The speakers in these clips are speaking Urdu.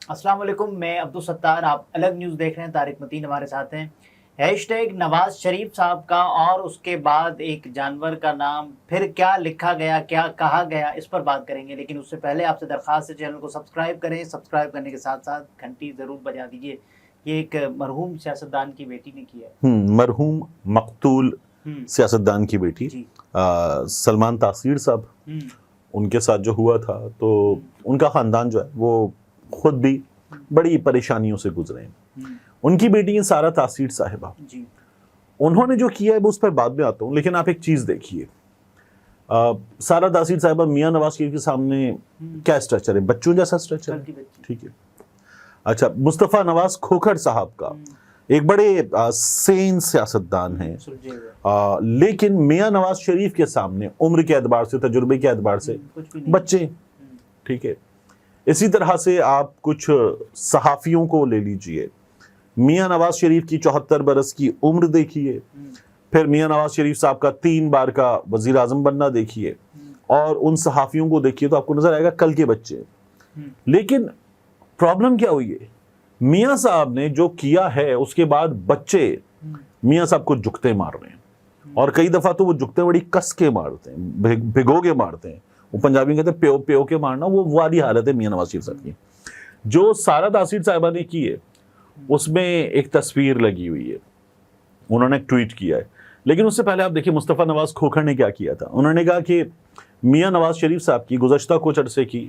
السلام علیکم، میں عبدالستار، آپ الگ نیوز دیکھ رہے ہیں۔ طارق متین ہمارے ساتھ ہیں۔ ہیش ٹیگ نواز شریف صاحب کا اور اس کے بعد ایک جانور کا نام، پھر کیا لکھا گیا، کیا کہا گیا، اس پر بات کریں گے، لیکن اس سے پہلے آپ سے درخواست ہے چینل کو سبسکرائب کریں، سبسکرائب کرنے کے ساتھ ساتھ گھنٹی ضرور بجا دیجیے۔ یہ ایک مرحوم سیاستدان کی بیٹی نے کیا ہے، مرحوم مقتول سیاستدان کی بیٹی جی سلمان تاثیر صاحب، ان کے ساتھ جو ہوا تھا، تو ان کا خاندان جو ہے وہ خود بھی بڑی پریشانیوں سے گزرے ہیں۔ ان کی بیٹی ہے سارہ تاثیر صاحبہ، جی انہوں نے جو کیا ہے وہ اس پر بعد میں آتا ہوں، لیکن آپ ایک چیز دیکھیے، سارہ تاثیر صاحبہ میاں نواز شریف کے سامنے کیا اسٹرکچر ہے؟ بچوں جیسا اسٹرکچر ہے، ٹھیک ہے۔ اچھا، مصطفیٰ نواز کھوکھر صاحب کا ایک بڑے سین سیاستدان ہیں، لیکن میاں نواز شریف کے سامنے عمر کے اعتبار سے، تجربے کے اعتبار سے بچے، ٹھیک ہے۔ اسی طرح سے آپ کچھ صحافیوں کو لے لیجئے، میاں نواز شریف کی 74 برس کی عمر دیکھیے، پھر میاں نواز شریف صاحب کا 3 بار کا وزیر اعظم بننا دیکھیے، اور ان صحافیوں کو دیکھیے تو آپ کو نظر آئے گا کل کے بچے۔ لیکن پرابلم کیا ہوئی ہے؟ میاں صاحب نے جو کیا ہے اس کے بعد بچے میاں صاحب کو جھکتے مار رہے ہیں، اور کئی دفعہ تو وہ جھکتے بڑی کس کے مارتے ہیں، بھگو کے مارتے ہیں۔ وہ پنجابی میں کہتے ہیں پیو پیو کے مارنا، وہ والی حالت ہے میاں نواز شریف صاحب کی۔ جو سارہ تاثیر صاحبہ نے کی ہے اس میں ایک تصویر لگی ہوئی ہے، انہوں نے ایک ٹویٹ کیا ہے، لیکن اس سے پہلے آپ دیکھیں مصطفیٰ نواز کھوکھر نے کیا کیا تھا۔ انہوں نے کہا کہ میاں نواز شریف صاحب کی گزشتہ کچھ عرصے کی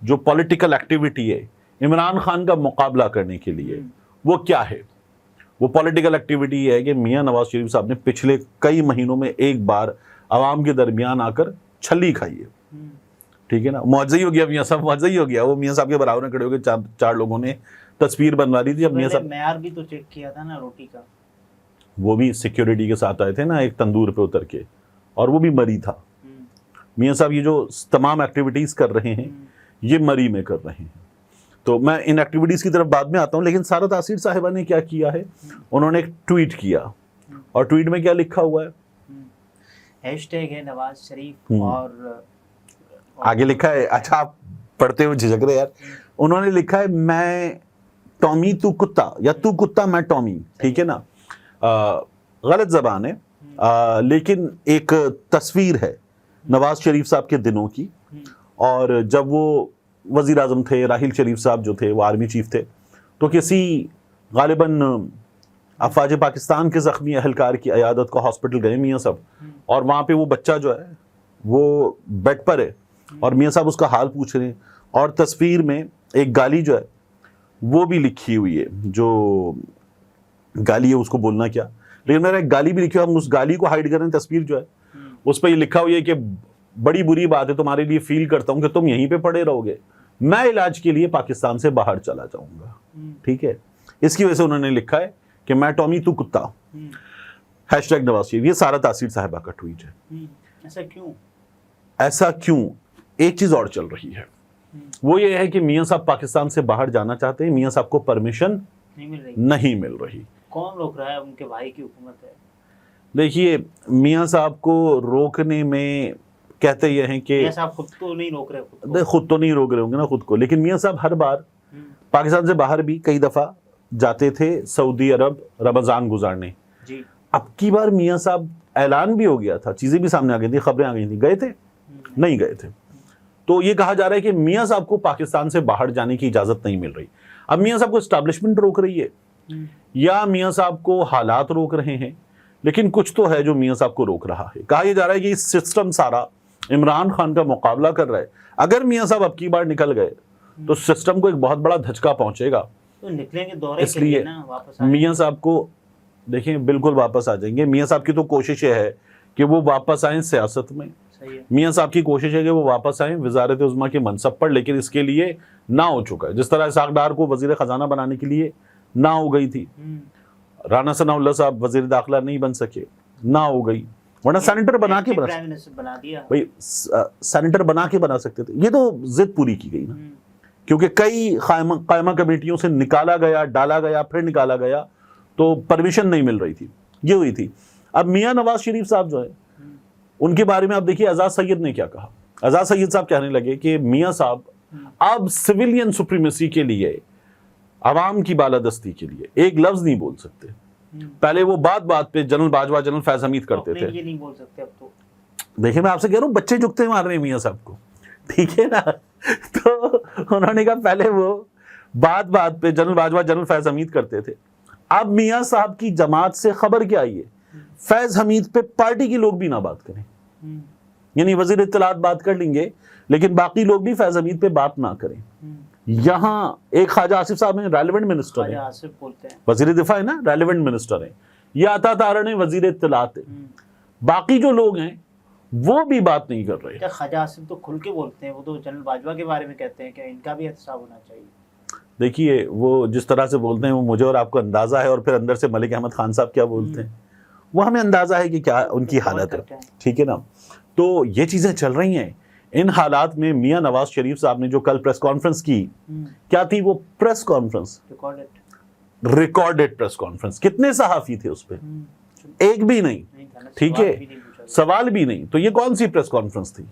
جو پولیٹیکل ایکٹیویٹی ہے عمران خان کا مقابلہ کرنے کے لیے، وہ کیا ہے؟ وہ پولیٹیکل ایکٹیویٹی یہ ہے کہ میاں نواز شریف صاحب نے پچھلے کئی مہینوں میں ایک بار عوام کے درمیان آ کر چھلی کھائی ہے، ٹھیک ہے نا۔ معجزہ ہی ہو گیا، میاں صاحب معجزہ ہی ہو گیا۔ وہ میاں صاحب کے برابر میں کھڑے ہو کے چار لوگوں نے تصویر بنوا دی تھی۔ اب میاں صاحب معیار بھی تو چیک کیا تھا نا روٹی کا، وہ بھی سیکیورٹی کے ساتھ آئے تھے نا ایک تندور پہ اتر کے، اور وہ بھی مری تھا۔ میاں صاحب یہ جو تمام ایکٹیویٹیز کر رہے ہیں یہ مری میں کر رہے ہیں، تو میں ان ایکٹیویٹیز کی طرف بعد میں آتا ہوں۔ لیکن سارہ تاثیر صاحبہ نے کیا کیا ہے؟ انہوں نے ایک ٹویٹ کیا، اور ٹویٹ میں کیا لکھا ہوا ہے؟ ہیش ٹیگ ہے نواز شریف، اور آگے لکھا ہے، اچھا آپ پڑھتے ہوئے جھجک رہے یار، انہوں نے لکھا ہے میں ٹامی تو کتا، یا تو کتا میں ٹامی، ٹھیک ہے نا۔ غلط زبان ہے، لیکن ایک تصویر ہے نواز شریف صاحب کے دنوں کی، اور جب وہ وزیر اعظم تھے، راحیل شریف صاحب جو تھے وہ آرمی چیف تھے، تو کسی غالباً افواج پاکستان کے زخمی اہلکار کی عیادت کو ہاسپٹل گئے میاں صاحب، اور وہاں پہ وہ بچہ جو ہے وہ بیڈ پر ہے، اور میاں صاحب اس کا حال پوچھ رہے ہیں، اور تصویر میں ایک گالی جو ہے وہ بھی لکھی ہوئی ہے، جو گالی ہے اس کو بولنا کیا، لیکن میرا ایک گالی بھی لکھی ہوئی ہے، ہم اس گالی کو ہائیڈ کریں۔ تصویر جو ہے اس پہ یہ لکھا ہوئی ہے کہ بڑی بری بات ہے، تمہارے لیے فیل کرتا ہوں کہ تم یہیں پہ پڑے رہو گے، میں علاج کے لیے پاکستان سے باہر چلا جاؤں گا، ٹھیک ہے۔ اس کی وجہ سے انہوں نے لکھا ہے کہ میں ٹامی تو کتا۔ ہیش ٹیگ نواز شریف، یہ سارہ تاثیر صاحبہ کا ٹویٹ ہے۔ ایسا کیوں؟ ایک چیز اور چل رہی ہے، وہ یہ ہے کہ میاں صاحب پاکستان سے باہر جانا چاہتے ہیں، میاں صاحب کو پرمیشن نہیں مل رہی۔ کون روک رہا ہے؟ ان کے بھائی کی حکومت ہے۔ دیکھیے میاں صاحب کو روکنے میں کہتے یہ ہیں کہ میاں صاحب خود تو نہیں روک رہے، خود تو نہیں روک رہے ہوں گے نا خود کو، لیکن میاں صاحب ہر بار پاکستان سے باہر بھی کئی دفعہ جاتے تھے سعودی عرب رمضان گزارنے۔ جی اب کی بار میاں صاحب اعلان بھی ہو گیا تھا، چیزیں بھی سامنے آ گئی تھی، خبریں آ گئی تھیں، گئے تھے؟ نہیں گئے تھے۔ تو یہ کہا جا رہا ہے کہ میاں صاحب کو پاکستان سے باہر جانے کی اجازت نہیں مل رہی۔ اب میاں صاحب کو اسٹیبلشمنٹ روک رہی ہے، یا میاں صاحب کو حالات روک رہے ہیں، لیکن کچھ تو ہے جو میاں صاحب کو روک رہا ہے۔ کہا یہ جا رہا ہے کہ سسٹم سارا عمران خان کا مقابلہ کر رہا ہے، اگر میاں صاحب اب کی بار نکل گئے تو سسٹم کو ایک بہت بڑا دھچکا پہنچے گا۔ تو نکلیں گے دورے اس کے لیے لیے نا، واپس آئیں گے۔ میاں صاحب کو دیکھیں بالکل واپس آ جائیں گے۔ میاں صاحب کی تو کوشش یہ ہے کہ وہ واپس آئیں سیاست میں، میاں صاحب کی کوشش ہے کہ وہ واپس آئیں وزارت عظمیٰ کے منصب پر، لیکن اس کے لیے نہ ہو چکا ہے۔ جس طرح اسحاق ڈار کو وزیر خزانہ بنانے کے لیے نہ ہو گئی تھی، رانا ثناء اللہ صاحب وزیر داخلہ نہیں بن سکے، نہ ہو گئی، ورنہ سینیٹر بنا کے بنا دیا بھائی، سینیٹر بنا کے بنا سکتے تھے۔ یہ تو ضد پوری کی گئی نا، کیونکہ کئی قائمہ کمیٹیوں سے نکالا گیا، ڈالا گیا، پھر نکالا گیا، تو پرمیشن نہیں مل رہی تھی، یہ ہوئی تھی۔ اب میاں نواز شریف صاحب جو ہے ان کے بارے میں آپ دیکھیے اعزاز سید نے کیا کہا۔ اعزاز سید صاحب کہنے لگے کہ میاں صاحب اب سویلین سپریمیسی کے لیے عوام کی بالادستی کے لیے ایک لفظ نہیں بول سکتے. پہلے وہ بات بات پہ جنرل باجوہ جنرل فیض حمید کرتے تھے. یہ نہیں بول سکتے اب تو. دیکھیں میں آپ سے کہہ رہا ہوں بچے جھکتے مار رہے ہیں میاں صاحب کو, ٹھیک ہے نا. تو انہوں نے کہا پہلے وہ بات بات پہ جنرل باجوہ جنرل فیض حمید کرتے تھے. اب میاں صاحب کی جماعت سے خبر کیا آئی ہے, فیض حمید پہ پارٹی کے لوگ بھی نہ بات کریں. یعنی وزیر اطلاعات بات کر لیں گے لیکن باقی لوگ بھی فیض حمید پہ بات نہ کریں. یہاں ایک خواجہ آصف صاحب ہیں, ریلیونٹ منسٹر ہیں, وزیر دفاع ہے نا, ریلیونٹ منسٹر ہیں. یہ عطا طاہر ہیں, وزیر اطلاعات ہیں. باقی جو لوگ ہیں وہ بھی بات نہیں کر رہے. خواجہ آصف تو کھل کے بولتے ہیں, وہ تو جنرل باجوہ کے بارے میں کہتے ہیں کہ ان کا بھی احتساب ہونا چاہیے. دیکھیے وہ جس طرح سے بولتے ہیں وہ مجھے اور آپ کو اندازہ ہے, اور پھر اندر سے ملک احمد خان صاحب کیا بولتے ہیں وہ ہمیں اندازہ ہے کہ کیا ان کی حالت ہے, ٹھیک ہے نا. تو یہ چیزیں چل رہی ہیں. ان حالات میں میاں نواز شریف صاحب نے جو کل پریس کانفرنس کی, کیا تھی وہ press conference? Recorded press conference. کتنے صحافی تھے اس پہ؟ ایک بھی نہیں, ٹھیک ہے, سوال بھی نہیں. تو یہ کون سی پریس کانفرنس تھی؟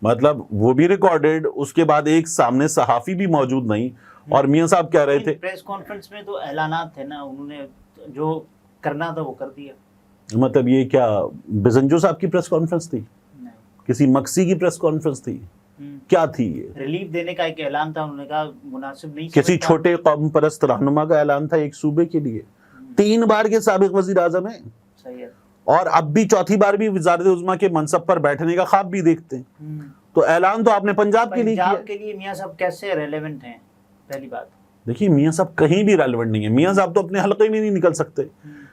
مطلب وہ بھی ریکارڈڈ, اس کے بعد ایک سامنے صحافی بھی موجود نہیں, اور میاں صاحب کہہ رہے تھے. پریس کانفرنس میں تو اعلانات تھے نا, انہوں نے جو کرنا تھا وہ کر دیا. مطلب یہ کیا بزنجو صاحب کی پریس کانفرنس تھی؟ کسی مکسی کی پریس کانفرنس تھی؟ کیا تھی یہ؟ ریلیف دینے کا ایک اعلان تھا, انہوں نے کہا مناسب نہیں. کسی چھوٹے قوم پرست رہنما کا اعلان تھا ایک صوبے کے لیے. 3 بار کے سابق وزیر اعظم ہیں, صحیح ہے, اور اب بھی چوتھی بار بھی وزارت عظمیٰ کے منصب پر بیٹھنے کا خواب بھی دیکھتے ہیں. تو اعلان تو آپ نے پنجاب کے لیے کیا. پنجاب کے لیے میاں صاحب کیسے ریلیونٹ ہیں؟ پہلی بات دیکھیے میاں صاحب کہیں بھی ریلیونٹ نہیں ہے. میاں صاحب تو اپنے حلقے میں نہیں نکل سکتے.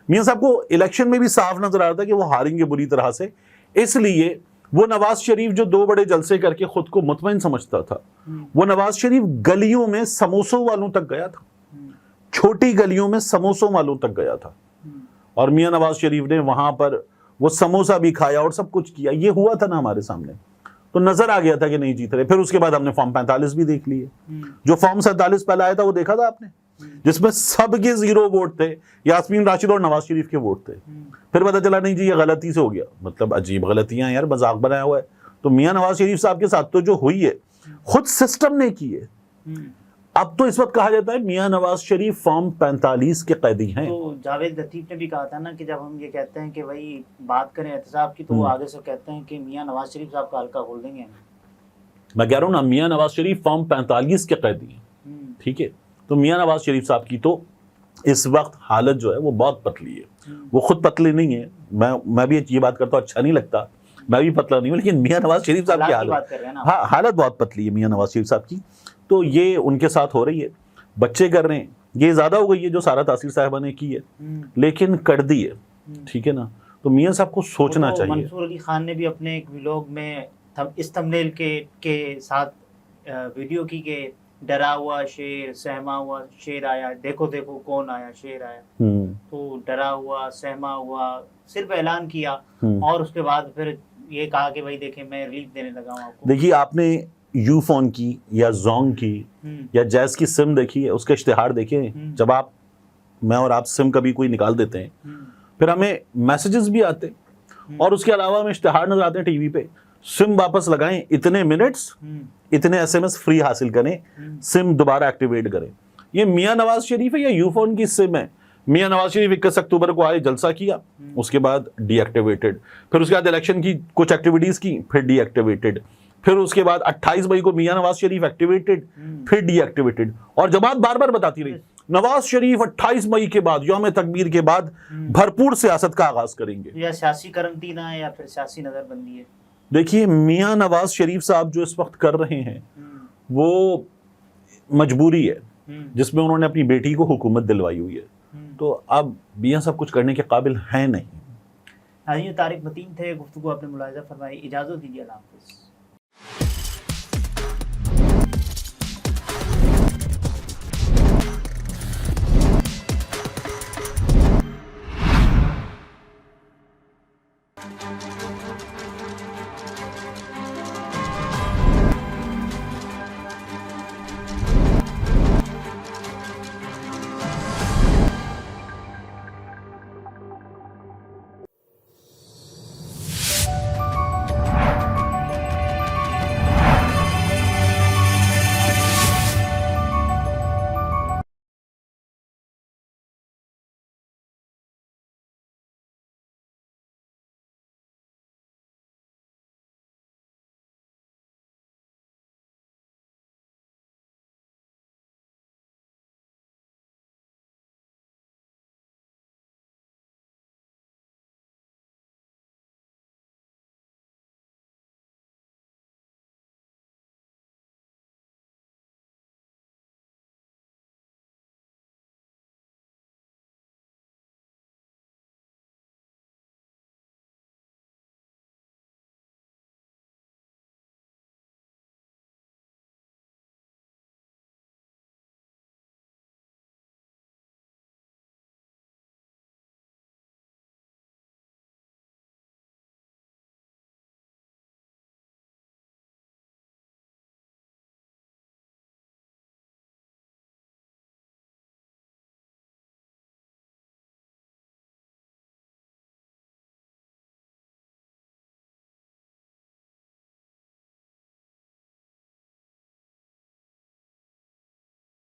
میاں صاحب کو الیکشن میں بھی صاف نظر آ رہا تھا کہ وہ ہاریں گے بری طرح سے. اس لیے وہ نواز شریف جو 2 بڑے جلسے کر کے خود کو مطمئن سمجھتا تھا, وہ نواز شریف گلیوں میں سموسوں والوں تک گیا تھا, چھوٹی گلیوں میں سموسوں والوں تک گیا تھا, اور میاں نواز شریف نے وہاں پر وہ سموسا بھی کھایا اور سب کچھ کیا. یہ ہوا تھا نا ہمارے سامنے, تو نظر آ گیا تھا کہ نہیں جیت رہے. پھر اس کے بعد ہم نے فارم 45 بھی دیکھ لیے. جو فارم 47 پہلا آیا تھا وہ دیکھا تھا آپ نے, جس میں سب کے 0 ووٹ تھے, یاسمین راشد اور نواز شریف کے ووٹ تھے. پھر پتہ چلا نہیں جی یہ غلطی سے ہو گیا. مطلب عجیب غلطیاں یار, مذاق بنایا ہوا ہے. تو میاں نواز شریف صاحب کے ساتھ تو جو ہوئی ہے خود سسٹم نے کی ہے. اب تو اس وقت کہا جاتا ہے میاں نواز شریف فارم 45 کے قیدی ہیں. تو جاوید لطیف نے بھی کہا تھا نا کہ جب ہم یہ کہتے ہیں کہ بھائی بات کریں احتساب کی, تو وہ آگے سے کہتے ہیں کہ میاں نواز شریف صاحب کا حلقہ کھول دیں گے. میں کہہ رہا ہوں نا, میاں نواز شریف فارم 45 کے قیدی ہیں, ٹھیک ہے. تو میاں نواز شریف صاحب کی تو اس وقت حالت جو ہے وہ بہت پتلی ہے. وہ خود پتلے نہیں ہیں, میں بھی یہ بات کرتا ہوں, اچھا نہیں لگتا, میں بھی پتلا نہیں ہوں, لیکن میاں نواز شریف صاحب کی حالت بہت پتلی ہے میاں نواز شریف صاحب کی. تو یہ ان کے ساتھ ہو رہی ہے, بچے کر رہے ہیں, یہ زیادہ ہو گئی ہے جو سارا تاثیر صاحبہ نے کی ہے, لیکن کر دی ہے, ٹھیک ہے نا. تو میاں صاحب کو سوچنا چاہیے. منصور علی خان نے بھی اپنے ایک ویلوگ میں اس تھمبنیل کے ساتھ ویڈیو کی کہ ڈرا ہوا شیر, سہما ہوا شیر آیا, دیکھو دیکھو کون آیا, شیر آیا. تو ڈرا ہوا, سہما ہوا, صرف اعلان کیا, اور اس کے بعد پھر یہ کہا کہ بھائی دیکھیں میں ریلیف دینے لگا ہوں آپ کو. دیکھیے آپ نے یو فون کی یا زونگ کی یا جیز کی سم دیکھی ہے, اس کا اشتہار دیکھیں. جب میں اور آپ سم کبھی کوئی نکال دیتے ہیں, پھر ہمیں میسیجز بھی آتے, اور اس کے علاوہ ہمیں اشتہار نظر آتے ہیں ٹی وی پہ, سم واپس لگائیں, اتنے منٹس, اتنے SMS فری حاصل کریں, سم دوبارہ ایکٹیویٹ کریں. یہ میاں نواز شریف ہے یا یو فون کی سم ہے؟ میاں نواز شریف 21 اکتوبر کو آئے, جلسہ کیا, اس کے بعد ڈی ایکٹیویٹڈ, پھر اس کے بعد الیکشن کی کچھ ایکٹیویٹیز کی, پھر ڈی ایکٹیویٹڈ, پھر اس کے بعد 28 مئی کو میاں نواز شریف ایکٹیویٹڈ, پھر ڈی ایکٹیویٹڈ. اور جماعت بار بار بتاتی رہی نواز شریف 28 مئی کے بعد, یوم تکبیر کے بعد بھرپور سیاست کا آغاز کریں گے. یا سیاسی قرنطینہ ہے یا پھر سیاسی نظر بندی ہے. دیکھیے میاں نواز شریف صاحب جو اس وقت کر رہے ہیں وہ مجبوری ہے, جس میں انہوں نے اپنی بیٹی کو حکومت دلوائی ہوئی ہے. تو اب میاں صاحب کچھ کرنے کے قابل ہیں نہیں. طارق متین تھے, گفتگو آپ نے ملاحظہ فرمائی. اجازت دیجیے, اللہ حافظ.